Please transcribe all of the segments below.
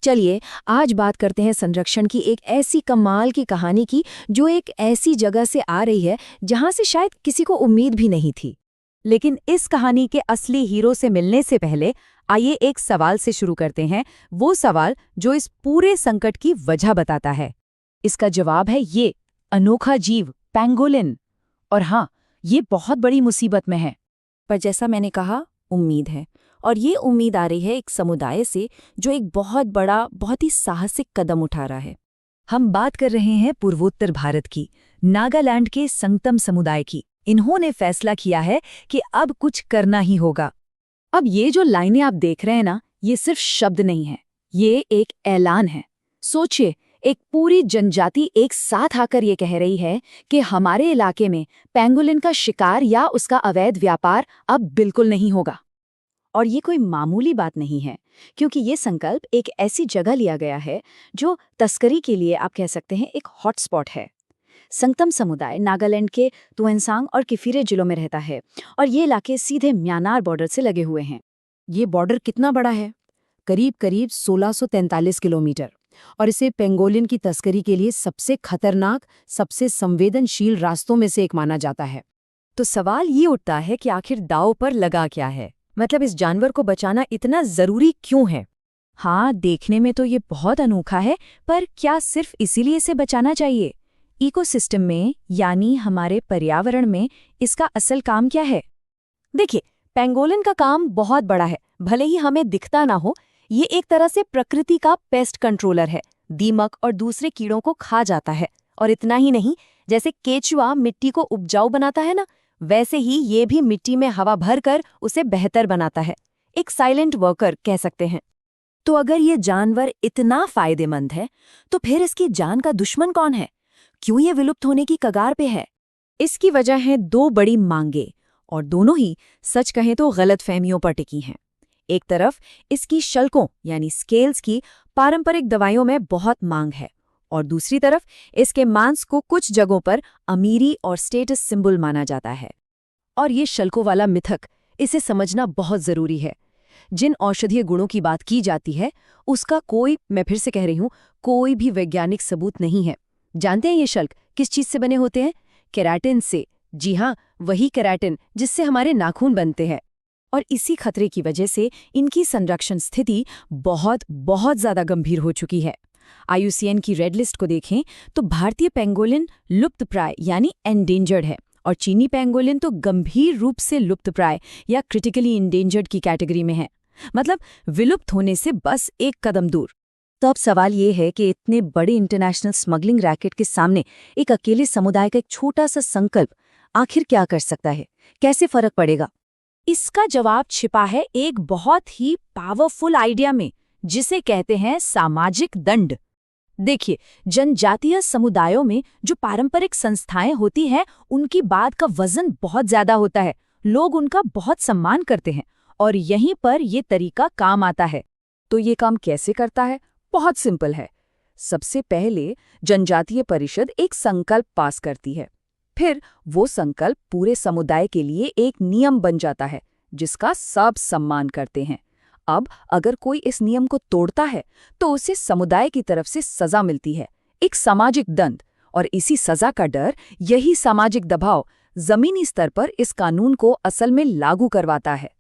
चलिए आज बात करते हैं संरक्षण की एक ऐसी कमाल की कहानी की जो एक ऐसी जगह से आ रही है जहां से शायद किसी को उम्मीद भी नहीं थी। लेकिन इस कहानी के असली हीरो से मिलने से पहले आइए एक सवाल से शुरू करते हैं, वो सवाल जो इस पूरे संकट की वजह बताता है। इसका जवाब है ये अनोखा जीव पेंगोलिन। और हाँ, ये बहुत बड़ी मुसीबत में है। पर जैसा मैंने कहा, उम्मीद है। और ये उम्मीद आ रही है एक समुदाय से जो एक बहुत बड़ा, बहुत ही साहसिक कदम उठा रहा है। हम बात कर रहे हैं पूर्वोत्तर भारत की, नागालैंड के संगतम समुदाय की। इन्होंने फैसला किया है कि अब कुछ करना ही होगा। अब ये जो लाइनें आप देख रहे हैं ना, ये सिर्फ शब्द नहीं है, ये एक ऐलान है। सोचिए, एक पूरी जनजाति एक साथ आकर ये कह रही है कि हमारे इलाके में पेंगोलिन का शिकार या उसका अवैध व्यापार अब बिल्कुल नहीं होगा। और ये कोई मामूली बात नहीं है, क्योंकि ये संकल्प एक ऐसी जगह लिया गया है जो तस्करी के लिए आप कह सकते हैं एक हॉटस्पॉट है। संगतम समुदाय नागालैंड के तुएनसांग और किफिरे जिलों में रहता है और ये इलाके सीधे म्यांमार बॉर्डर से लगे हुए हैं। ये बॉर्डर कितना बड़ा है? करीब करीब 1643 किलोमीटर। और इसे पेंगोलिन की तस्करी के लिए सबसे खतरनाक, सबसे संवेदनशील रास्तों में से एक माना जाता है। तो सवाल ये उठता है कि आखिर दांव पर लगा क्या है? मतलब इस जानवर को बचाना इतना जरूरी क्यों है? हाँ, देखने में तो ये बहुत अनोखा है, पर क्या सिर्फ इसीलिए इसे बचाना चाहिए? इकोसिस्टम में, यानी हमारे पर्यावरण में, इसका असल काम क्या है? देखिए, पेंगोलिन का काम बहुत बड़ा है। भले ही हमें दिखता ना हो, ये एक तरह से प्रकृति का पेस्ट कंट्रोलर है। दीमक और दूसरे कीड़ों को खा जाता है। और इतना ही नहीं, जैसे केचुआ मिट्टी को उपजाऊ बनाता है ना, वैसे ही ये भी मिट्टी में हवा भरकर उसे बेहतर बनाता है। एक साइलेंट वर्कर कह सकते हैं। तो अगर ये जानवर इतना फायदेमंद है, तो फिर इसकी जान का दुश्मन कौन है? क्यों ये विलुप्त होने की कगार पे है? इसकी वजह है दो बड़ी मांगे, और दोनों ही सच कहें तो गलतफहमियों पर टिकी हैं। एक तरफ इसकी शल्कों यानी स्केल्स की पारंपरिक दवाइयों में बहुत मांग है, और दूसरी तरफ इसके मांस को कुछ जगहों पर अमीरी और स्टेटस सिंबल माना जाता है। और ये शल्कों वाला मिथक, इसे समझना बहुत जरूरी है। जिन औषधीय गुणों की बात की जाती है, उसका कोई, मैं फिर से कह रही हूं, कोई भी वैज्ञानिक सबूत नहीं है। जानते हैं ये शल्क किस चीज से बने होते हैं? केराटिन से। जी हाँ, वही केराटिन जिससे हमारे नाखून बनते हैं। और इसी खतरे की वजह से इनकी संरक्षण स्थिति बहुत बहुत ज्यादा गंभीर हो चुकी है। IUCN की रेड लिस्ट को देखें तो भारतीय पेंगोलिन लुप्तप्राय यानी एंडेंजर्ड है, और चीनी पेंगोलिन तो गंभीर रूप से लुप्तप्राय या क्रिटिकली इंडेंजर्ड की कैटेगरी में है। मतलब विलुप्त होने से बस एक कदम दूर। तो अब सवाल ये है कि इतने बड़े इंटरनेशनल स्मगलिंग रैकेट के सामने एक अकेले समुदाय का एक छोटा सा संकल्प आखिर क्या कर सकता है? कैसे फर्क पड़ेगा? इसका जवाब छिपा है एक बहुत ही पावरफुल आइडिया में, जिसे कहते हैं सामाजिक दंड। देखिए, जनजातीय समुदायों में जो पारंपरिक संस्थाएं होती हैं, उनकी बात का वजन बहुत ज्यादा होता है। लोग उनका बहुत सम्मान करते हैं, और यहीं पर ये तरीका काम आता है। तो ये काम कैसे करता है? बहुत सिंपल है। सबसे पहले जनजातीय परिषद एक संकल्प पास करती है। फिर वो संकल्प पूरे समुदाय के लिए एक नियम बन जाता है, जिसका सब सम्मान करते हैं। अब अगर कोई इस नियम को तोड़ता है, तो उसे समुदाय की तरफ से सजा मिलती है, एक सामाजिक दंड। और इसी सजा का डर, यही सामाजिक दबाव जमीनी स्तर पर इस कानून को असल में लागू करवाता है।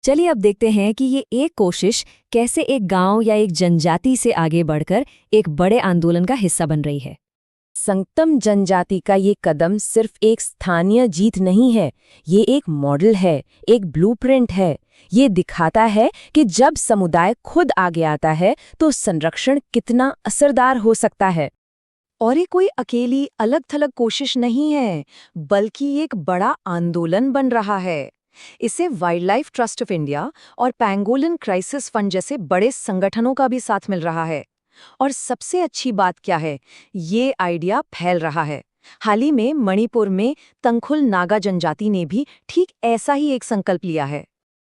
चलिए अब देखते हैं कि ये एक कोशिश कैसे एक गांव या एक जनजाति से आगे बढ़कर एक बड़े आंदोलन का हिस्सा बन रही है। संगतम जनजाति का ये कदम सिर्फ एक स्थानीय जीत नहीं है, ये एक मॉडल है, एक ब्लूप्रिंट है। ये दिखाता है कि जब समुदाय खुद आगे आता है तो संरक्षण कितना असरदार हो सकता है। और ये कोई अकेली अलग-थलग कोशिश नहीं है, बल्कि एक बड़ा आंदोलन बन रहा है। इसे wild life trust of India और पेंगोलिन क्राइसिस फंड जैसे बड़े संगठनों का भी साथ मिल रहा है। और सबसे अच्छी बात क्या है? ये आइडिया फैल रहा है। हाल ही में मणिपुर में तंगखुल नागा जनजाति ने भी ठीक ऐसा ही एक संकल्प लिया है।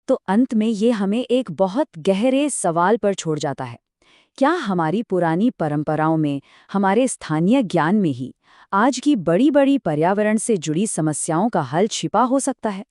तो अंत में ये हमें एक बहुत गहरे सवाल पर छोड़ जाता है। क्या हमारी पुरानी परंपराओं में, हमारे स्थानीय ज्ञान में ही आज की बड़ी-बड़ी पर्यावरण से जुड़ी समस्याओं का हल छिपा हो सकता है?